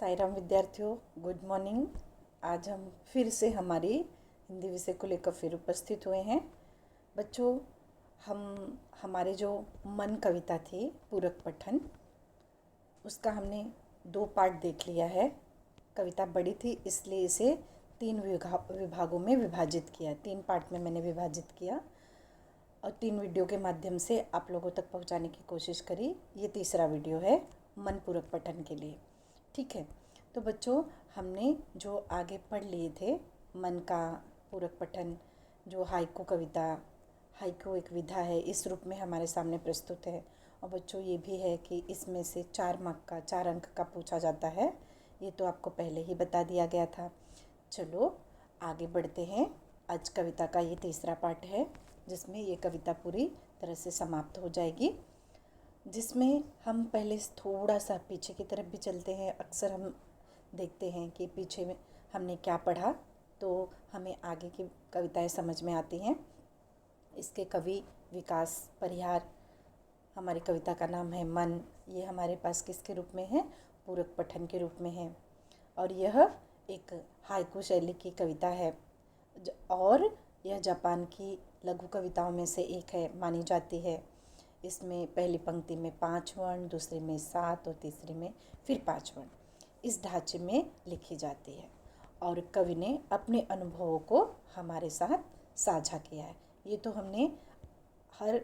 साई राम विद्यार्थियों, good morning. आज हम फिर से हमारी हिंदी विषय को लेकर फिर उपस्थित हुए हैं। बच्चों, हमारे जो मन कविता थी पूरक पठन, उसका हमने 2 पार्ट देख लिया है। कविता बड़ी थी इसलिए इसे 3 विभागों में विभाजित किया, 3 पार्ट में मैंने विभाजित किया और 3 वीडियो के माध्यम से आप लोगों तक पहुंचाने की कोशिश करी। ये तीसरा वीडियो है मन पूरक पठन के लिए। ठीक है, तो बच्चों हमने जो आगे पढ़ लिए थे मन का पूरक पठन, जो हाइकू कविता, हाइकू एक विधा है, इस रूप में हमारे सामने प्रस्तुत है। और बच्चों ये भी है कि इसमें से 4 मार्क का, 4 अंक का पूछा जाता है। ये तो आपको पहले ही बता दिया गया था। चलो आगे बढ़ते हैं। आज कविता का ये तीसरा पार्ट है जिसमें ये कविता पूरी तरह से समाप्त हो जाएगी, जिसमें हम पहले थोड़ा सा पीछे की तरफ भी चलते हैं। अक्सर हम देखते हैं कि पीछे में हमने क्या पढ़ा तो हमें आगे की कविताएं समझ में आती हैं। इसके कवि विकास परिहार, हमारी कविता का नाम है मन। ये हमारे पास किसके रूप में है? पूरक पठन के रूप में है। और यह एक हाइकू शैली की कविता है और यह जापान की लघु कविताओं में से एक है, मानी जाती है। इसमें पहली पंक्ति में 5 वर्ण, दूसरी में 7 और तीसरी में फिर 5 वर्ण इस ढांचे में लिखी जाती है। और कवि ने अपने अनुभवों को हमारे साथ साझा किया है। ये तो हमने हर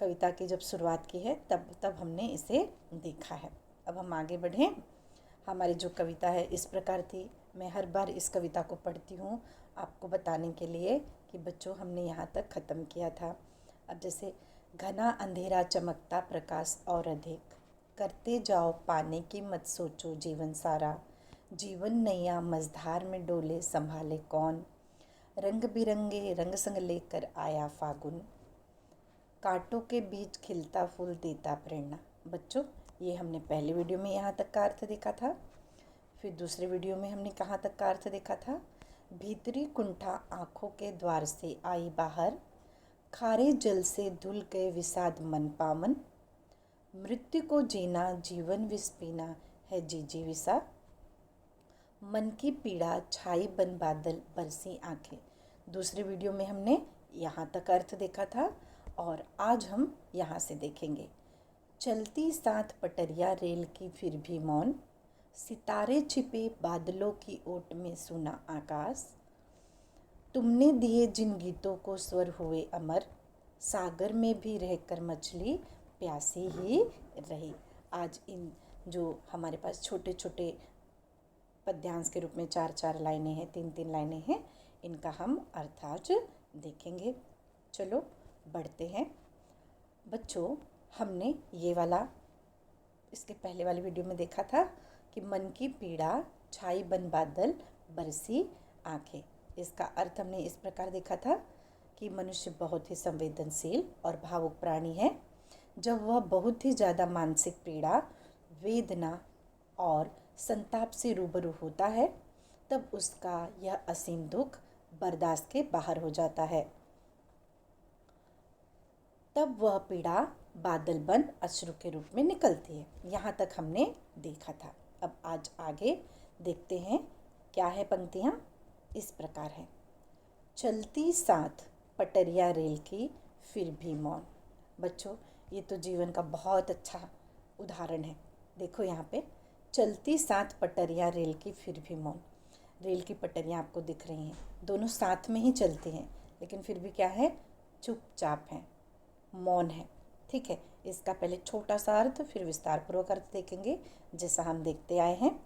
कविता की जब शुरुआत की है तब हमने इसे देखा है। अब हम आगे बढ़ें। हमारी जो कविता है इस प्रकार थी। मैं हर बार इस कविता को पढ़ती हूँ आपको बताने के लिए कि बच्चों हमने यहाँ तक ख़त्म किया था। अब जैसे घना अंधेरा चमकता प्रकाश और अधिक, करते जाओ पाने की मत सोचो जीवन सारा, जीवन नैया मझधार में डोले संभाले कौन, रंग बिरंगे रंग संग लेकर आया फागुन, कांटों के बीच खिलता फूल देता प्रेरणा। बच्चों ये हमने पहले वीडियो में यहाँ तक का अर्थ देखा था। फिर दूसरे वीडियो में हमने कहाँ तक का अर्थ देखा था? भीतरी कुंठा आँखों के द्वार से आई बाहर, खारे जल से धुल गए विषाद मन पावन, मृत्यु को जीना जीवन विष पीना है जीजी विषा, मन की पीड़ा छाई बन बादल बरसी आंखें। दूसरे वीडियो में हमने यहाँ तक अर्थ देखा था और आज हम यहाँ से देखेंगे। चलती साथ पटरिया रेल की फिर भी मौन, सितारे छिपे बादलों की ओट में सुना आकाश, तुमने दिए जिन गीतों को स्वर हुए अमर, सागर में भी रहकर मछली प्यासी ही रही। आज इन जो हमारे पास छोटे छोटे पद्यांश के रूप में 4-4 लाइनें हैं, 3-3 लाइनें हैं, इनका हम अर्थ आज देखेंगे। चलो बढ़ते हैं। बच्चों हमने ये वाला इसके पहले वाले वीडियो में देखा था कि मन की पीड़ा छाई बन बादल बरसी आंखें। इसका अर्थ हमने इस प्रकार देखा था कि मनुष्य बहुत ही संवेदनशील और भावुक प्राणी है। जब वह बहुत ही ज़्यादा मानसिक पीड़ा, वेदना और संताप से रूबरू होता है तब उसका यह असीम दुख बर्दाश्त के बाहर हो जाता है। तब वह पीड़ा बादल बन अश्रु के रूप में निकलती है। यहाँ तक हमने देखा था। अब आज आगे देखते हैं क्या है। पंक्तियाँ इस प्रकार हैं। चलती साथ पटरिया रेल की फिर भी मौन। बच्चों ये तो जीवन का बहुत अच्छा उदाहरण है। देखो यहाँ पे चलती साथ पटरिया रेल की फिर भी मौन। रेल की पटरियाँ आपको दिख रही हैं, दोनों साथ में ही चलती हैं लेकिन फिर भी क्या है? चुपचाप हैं, मौन है। ठीक है, इसका पहले छोटा सा अर्थ फिर विस्तारपूर्वक अर्थ देखेंगे जैसा हम देखते आए हैं।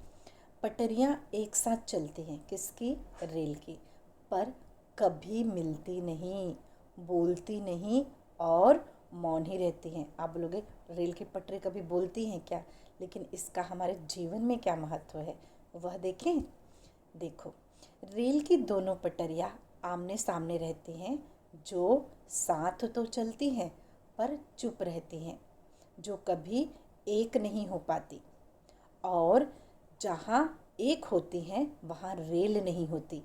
पटरियाँ एक साथ चलती हैं, किसकी? रेल की, पर कभी मिलती नहीं, बोलती नहीं और मौन ही रहती हैं। आप बोलोगे रेल की पटरी कभी बोलती हैं क्या? लेकिन इसका हमारे जीवन में क्या महत्व है वह देखें। देखो रेल की दोनों पटरियाँ आमने सामने रहती हैं, जो साथ तो चलती हैं पर चुप रहती हैं, जो कभी एक नहीं हो पाती। और जहाँ एक होती हैं वहाँ रेल नहीं होती।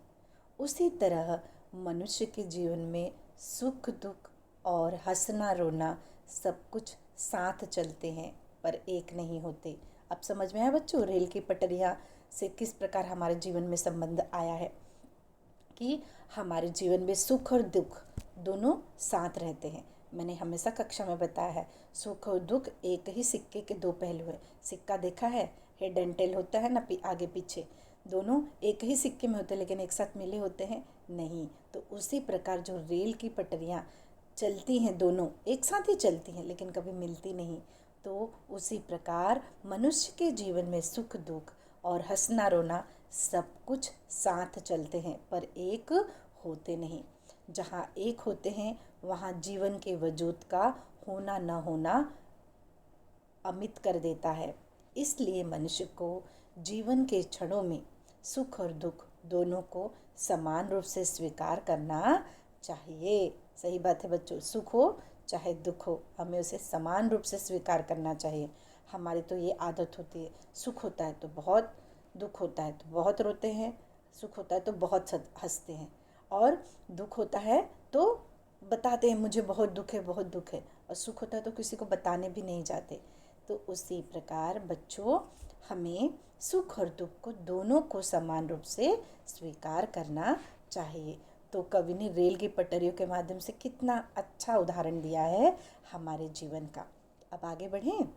उसी तरह मनुष्य के जीवन में सुख दुख और हंसना रोना सब कुछ साथ चलते हैं पर एक नहीं होते। अब समझ में आया बच्चों रेल की पटरियाँ से किस प्रकार हमारे जीवन में संबंध आया है कि हमारे जीवन में सुख और दुख दोनों साथ रहते हैं। मैंने हमेशा कक्षा में बताया है, सुख और दुख एक ही सिक्के के दो पहलू है। सिक्का देखा है, हेड एंड टेल होता है ना, आगे पीछे दोनों एक ही सिक्के में होते हैं, लेकिन एक साथ मिले होते हैं नहीं। तो उसी प्रकार जो रेल की पटरियाँ चलती हैं, दोनों एक साथ ही चलती हैं लेकिन कभी मिलती नहीं। तो उसी प्रकार मनुष्य के जीवन में सुख दुख और हंसना रोना सब कुछ साथ चलते हैं, पर एक होते नहीं। जहाँ एक होते हैं वहाँ जीवन के वजूद का होना न होना अमित कर देता है। इसलिए मनुष्य को जीवन के क्षणों में सुख और दुख दोनों को समान रूप से स्वीकार करना चाहिए। सही बात है बच्चों, सुख हो चाहे दुख हो, हमें उसे समान रूप से स्वीकार करना चाहिए। हमारी तो ये आदत होती है, सुख होता है तो बहुत, दुख होता है तो बहुत रोते हैं, सुख होता है तो बहुत हंसते हैं, और दुख होता है तो बताते हैं मुझे बहुत दुख है, बहुत दुख है, और सुख होता है तो किसी को बताने भी नहीं जाते। तो उसी प्रकार बच्चों हमें सुख और दुख को दोनों को समान रूप से स्वीकार करना चाहिए। तो कवि ने रेल की पटरियों के माध्यम से कितना अच्छा उदाहरण दिया है हमारे जीवन का। अब आगे बढ़ें।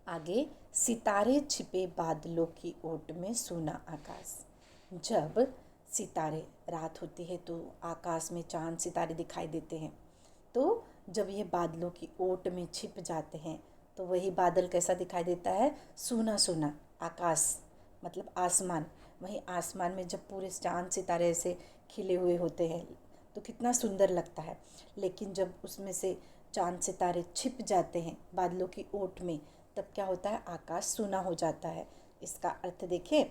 आगे, सितारे छिपे बादलों की ओट में सूना आकाश। जब सितारे, रात होती है तो आकाश में चांद सितारे दिखाई देते हैं, तो जब ये बादलों की ओट में छिप जाते हैं तो वही बादल कैसा दिखाई देता है, सूना सूना। आकाश मतलब आसमान, वहीं आसमान में जब पूरे चांद सितारे ऐसे खिले हुए होते हैं तो कितना सुंदर लगता है। लेकिन जब उसमें से चांद सितारे छिप जाते हैं बादलों की ओट में, तब क्या होता है, आकाश सूना हो जाता है। इसका अर्थ देखें,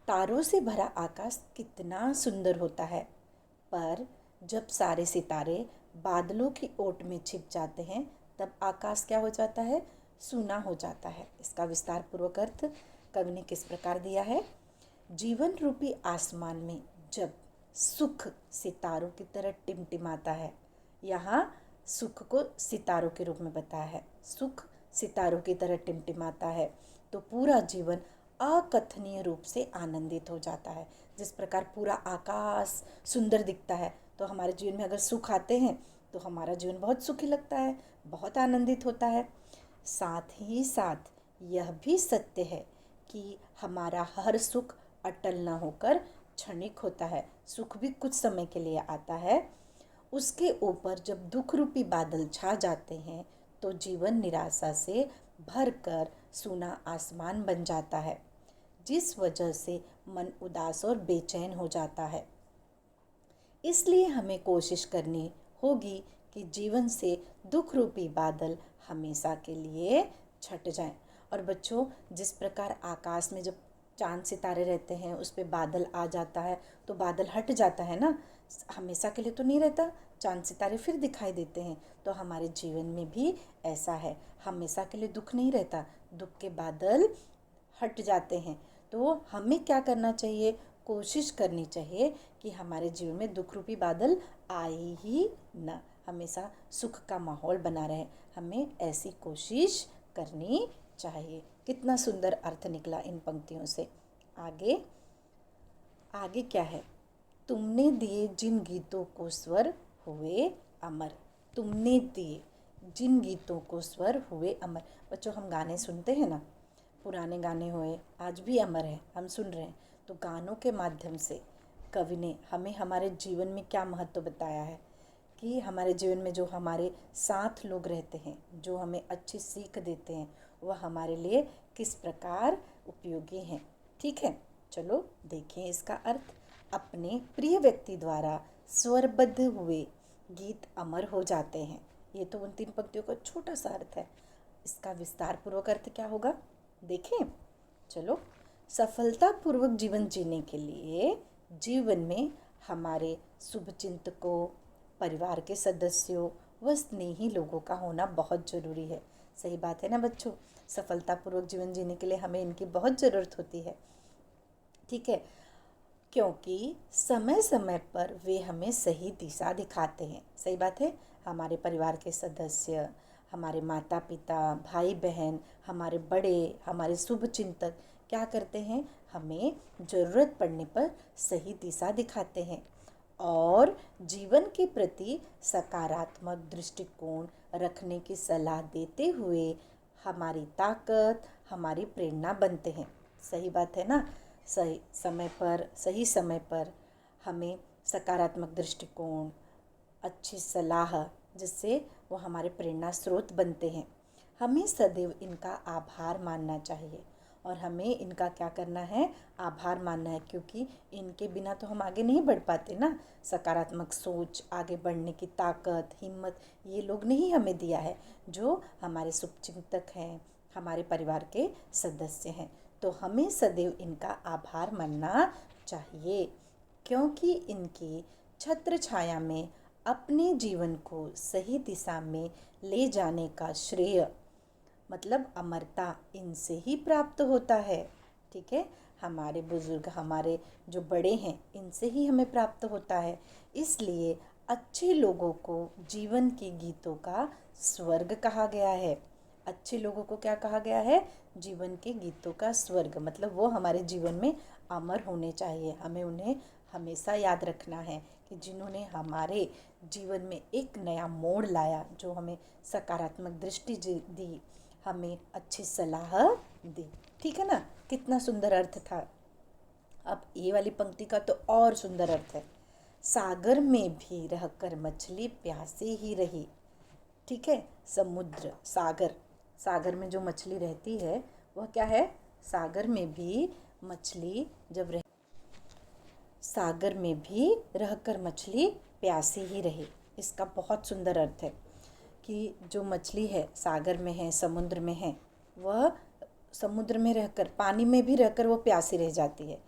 तारों से भरा आकाश कितना सुंदर होता है, पर जब सारे सितारे बादलों की ओट में छिप जाते हैं तब आकाश क्या हो जाता है, सूना हो जाता है। इसका विस्तार पूर्वक अर्थ कवि ने किस प्रकार दिया है। जीवन रूपी आसमान में जब सुख सितारों की तरह टिमटिमाता है, यहाँ सुख को सितारों के रूप में बताया है, सुख सितारों की तरह टिमटिमाता है तो पूरा जीवन अकथनीय रूप से आनंदित हो जाता है। जिस प्रकार पूरा आकाश सुंदर दिखता है, तो हमारे जीवन में अगर सुख आते हैं तो हमारा जीवन बहुत सुखी लगता है, बहुत आनंदित होता है। साथ ही साथ यह भी सत्य है कि हमारा हर सुख अटल न होकर क्षणिक होता है। सुख भी कुछ समय के लिए आता है, उसके ऊपर जब दुख रूपी बादल छा जाते हैं तो जीवन निराशा से भरकर सूना आसमान बन जाता है, जिस वजह से मन उदास और बेचैन हो जाता है। इसलिए हमें कोशिश करनी होगी कि जीवन से दुख रूपी बादल हमेशा के लिए छट जाएं। और बच्चों, जिस प्रकार आकाश में जब चांद सितारे रहते हैं उस पे बादल आ जाता है तो बादल हट जाता है ना, हमेशा के लिए तो नहीं रहता, चांद सितारे फिर दिखाई देते हैं। तो हमारे जीवन में भी ऐसा है, हमेशा के लिए दुख नहीं रहता, दुख के बादल हट जाते हैं। तो हमें क्या करना चाहिए, कोशिश करनी चाहिए कि हमारे जीवन में दुख रूपी बादल आए ही न, हमेशा सुख का माहौल बना रहे, हमें ऐसी कोशिश करनी चाहिए। कितना सुंदर अर्थ निकला इन पंक्तियों से। आगे आगे क्या है, तुमने दिए जिन गीतों को स्वर हुए अमर। तुमने दिए जिन गीतों को स्वर हुए अमर। बच्चों, हम गाने सुनते हैं ना, पुराने गाने हुए आज भी अमर है, हम सुन रहे हैं। तो गानों के माध्यम से कवि ने हमें हमारे जीवन में क्या महत्व बताया है कि हमारे जीवन में जो हमारे साथ लोग रहते हैं, जो हमें अच्छी सीख देते हैं, वह हमारे लिए किस प्रकार उपयोगी हैं। ठीक है, चलो देखें इसका अर्थ। अपने प्रिय व्यक्ति द्वारा स्वरबद्ध हुए गीत अमर हो जाते हैं। ये तो उन 3 पंक्तियों का छोटा सा अर्थ है। इसका विस्तार पूर्वक अर्थ क्या होगा, देखें। चलो, सफलतापूर्वक जीवन जीने के लिए जीवन में हमारे शुभचिंतकों, परिवार के सदस्यों व स्नेही लोगों का होना बहुत ज़रूरी है। सही बात है ना बच्चों, सफलतापूर्वक जीवन जीने के लिए हमें इनकी बहुत ज़रूरत होती है। ठीक है, क्योंकि समय समय पर वे हमें सही दिशा दिखाते हैं। सही बात है, हमारे परिवार के सदस्य, हमारे माता पिता, भाई बहन, हमारे बड़े, हमारे शुभ चिंतक क्या करते हैं, हमें ज़रूरत पड़ने पर सही दिशा दिखाते हैं और जीवन के प्रति सकारात्मक दृष्टिकोण रखने की सलाह देते हुए हमारी ताकत, हमारी प्रेरणा बनते हैं। सही बात है ना। सही समय पर हमें सकारात्मक दृष्टिकोण, अच्छी सलाह, जिससे वो हमारे प्रेरणा स्रोत बनते हैं। हमें सदैव इनका आभार मानना चाहिए और हमें इनका क्या करना है, आभार मानना है, क्योंकि इनके बिना तो हम आगे नहीं बढ़ पाते ना। सकारात्मक सोच, आगे बढ़ने की ताकत, हिम्मत, ये लोग ने ही हमें दिया है, जो हमारे शुभचिंतक हैं, हमारे परिवार के सदस्य हैं। तो हमें सदैव इनका आभार मानना चाहिए, क्योंकि इनकी छत्र छाया में अपने जीवन को सही दिशा में ले जाने का श्रेय, मतलब अमरता, इनसे ही प्राप्त होता है। ठीक है, हमारे बुजुर्ग, हमारे जो बड़े हैं, इनसे ही हमें प्राप्त होता है। इसलिए अच्छे लोगों को जीवन के गीतों का स्वर्ग कहा गया है। अच्छे लोगों को क्या कहा गया है, जीवन के गीतों का स्वर्ग, मतलब वो हमारे जीवन में अमर होने चाहिए। हमें उन्हें हमेशा याद रखना है कि जिन्होंने हमारे जीवन में एक नया मोड़ लाया, जो हमें सकारात्मक दृष्टि दी, हमें अच्छी सलाह दी। ठीक है ना, कितना सुंदर अर्थ था। अब ये वाली पंक्ति का तो और सुंदर अर्थ है, सागर में भी रहकर मछली प्यासी ही रही। ठीक है, समुद्र, सागर, सागर में जो मछली रहती है वह क्या है, सागर में भी मछली जब रह सागर में भी रहकर मछली प्यासी ही रही। इसका बहुत सुंदर अर्थ है कि जो मछली है, सागर में है, समुद्र में है, वह समुद्र में रहकर, पानी में भी रहकर वो प्यासी रह जाती है।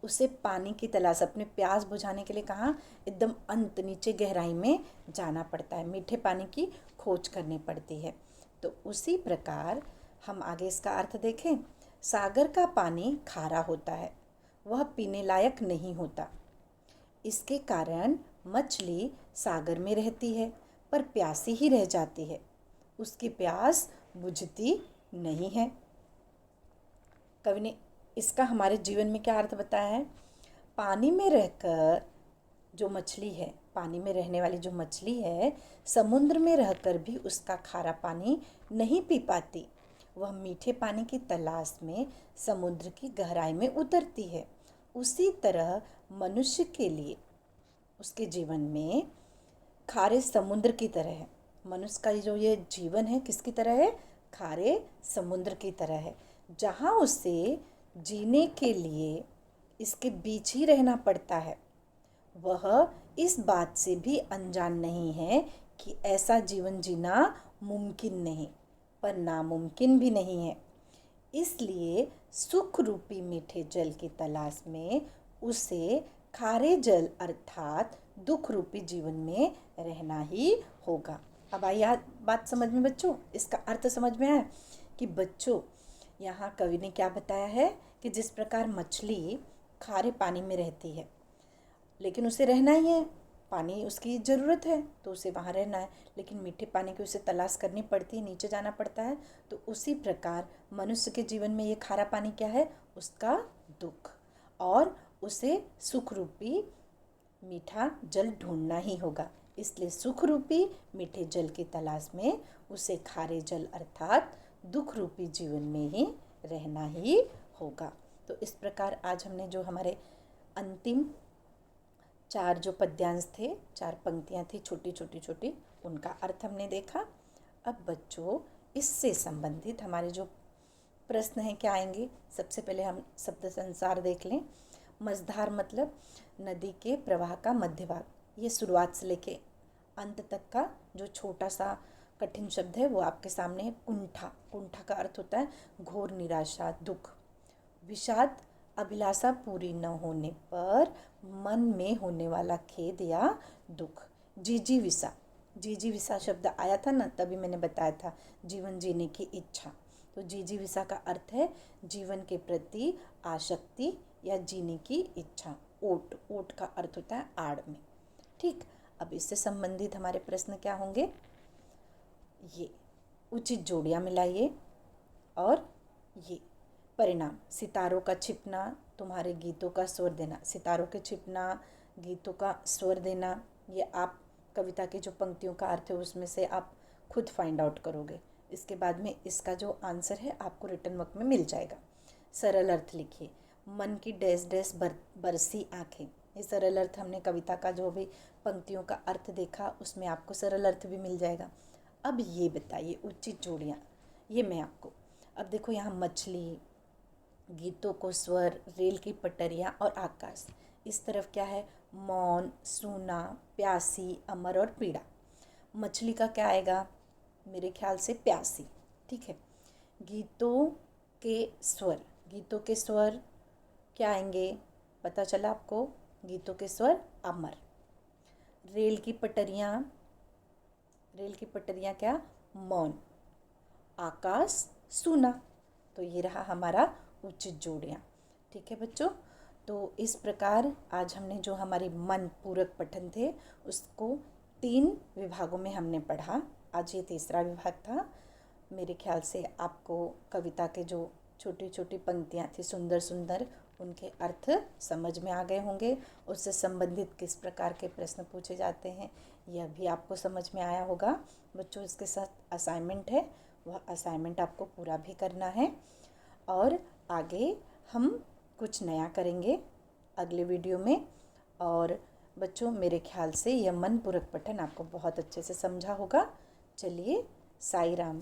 उसे पानी की तलाश, अपने प्यास बुझाने के लिए कहाँ, एकदम अंत, नीचे गहराई में जाना पड़ता है, मीठे पानी की खोज करनी पड़ती है। तो उसी प्रकार हम आगे इसका अर्थ देखें। सागर का पानी खारा होता है, वह पीने लायक नहीं होता। इसके कारण मछली सागर में रहती है पर प्यासी ही रह जाती है, उसकी प्यास बुझती नहीं है। कवि ने इसका हमारे जीवन में क्या अर्थ बताया है, पानी में रहकर जो मछली है, पानी में रहने वाली जो मछली है, समुद्र में रहकर भी उसका खारा पानी नहीं पी पाती। वह मीठे पानी की तलाश में समुद्र की गहराई में उतरती है। उसी तरह मनुष्य के लिए उसके जीवन में खारे समुद्र की तरह है। मनुष्य का जो ये जीवन है किसकी तरह है, खारे समुद्र की तरह है, जहाँ उसे जीने के लिए इसके बीच ही रहना पड़ता है। वह इस बात से भी अनजान नहीं है कि ऐसा जीवन जीना मुमकिन नहीं, पर नामुमकिन भी नहीं है। इसलिए सुख रूपी मीठे जल की तलाश में उसे खारे जल अर्थात दुख रूपी जीवन में रहना ही होगा। अब आई बात समझ में बच्चों, इसका अर्थ समझ में आया कि बच्चों, यहाँ कवि ने क्या बताया है कि जिस प्रकार मछली खारे पानी में रहती है, लेकिन उसे रहना ही है, पानी उसकी ज़रूरत है तो उसे वहाँ रहना है, लेकिन मीठे पानी की उसे तलाश करनी पड़ती है, नीचे जाना पड़ता है। तो उसी प्रकार मनुष्य के जीवन में ये खारा पानी क्या है, उसका दुख, और उसे सुख रूपी मीठा जल ढूंढना ही होगा। इसलिए सुख रूपी मीठे जल की तलाश में उसे खारे जल अर्थात दुख रूपी जीवन में ही रहना ही होगा। तो इस प्रकार आज हमने जो हमारे अंतिम 4 जो पद्यांश थे, 4 पंक्तियाँ थी छोटी छोटी छोटी, उनका अर्थ हमने देखा। अब बच्चों, इससे संबंधित हमारे जो प्रश्न हैं क्या आएंगे, सबसे पहले हम शब्द संसार देख लें। मझधार मतलब नदी के प्रवाह का मध्य भाग, ये शुरुआत से लेके अंत तक का जो छोटा सा कठिन शब्द है वो आपके सामने है। कुंठा, कुंठा का अर्थ होता है घोर निराशा, दुख। विषाद, अभिलाषा पूरी न होने पर मन में होने वाला खेद या दुख। जिजीविषा, जिजीविषा शब्द आया था ना, तभी मैंने बताया था जीवन जीने की इच्छा। तो जिजीविषा का अर्थ है जीवन के प्रति आसक्ति या जीने की इच्छा। ओट, ओट का अर्थ होता है आड़ में। ठीक, अब इससे संबंधित हमारे प्रश्न क्या होंगे, ये उचित जोड़ियाँ मिलाइए। और ये परिणाम, सितारों का छिपना, तुम्हारे गीतों का स्वर देना, सितारों के छिपना, गीतों का स्वर देना, ये आप कविता की जो पंक्तियों का अर्थ है उसमें से आप खुद फाइंड आउट करोगे। इसके बाद में इसका जो आंसर है आपको रिटर्न वर्क में मिल जाएगा। सरल अर्थ लिखिए। मन की डैश डैश बरसी आँखें, ये सरल अर्थ हमने कविता का जो भी पंक्तियों का अर्थ देखा उसमें आपको सरल अर्थ भी मिल जाएगा। अब ये बताइए उचित जोड़ियाँ, ये मैं आपको, अब देखो यहाँ मछली, गीतों को स्वर, रेल की पटरियाँ और आकाश। इस तरफ क्या है, मौन, सूना, प्यासी, अमर और पीड़ा। मछली का क्या आएगा, मेरे ख्याल से प्यासी, ठीक है। गीतों के स्वर, गीतों के स्वर क्या आएंगे, पता चला आपको, गीतों के स्वर अमर। रेल की पटरियाँ, रेल की पटरियाँ क्या, मौन। आकाश सूना। तो ये रहा हमारा उचित जोड़ियाँ, ठीक है बच्चों। तो इस प्रकार आज हमने जो हमारी मन पूरक पठन थे उसको 3 विभागों में हमने पढ़ा। आज ये तीसरा विभाग था। मेरे ख्याल से आपको कविता के जो छोटी छोटी पंक्तियाँ थी सुंदर सुंदर, उनके अर्थ समझ में आ गए होंगे। उससे संबंधित किस प्रकार के प्रश्न पूछे जाते हैं यह भी आपको समझ में आया होगा। बच्चों, इसके साथ असाइनमेंट है, वह असाइनमेंट आपको पूरा भी करना है। और आगे हम कुछ नया करेंगे अगले वीडियो में। और बच्चों, मेरे ख्याल से यह मनपूरक पठन आपको बहुत अच्छे से समझा होगा। चलिए, साई राम।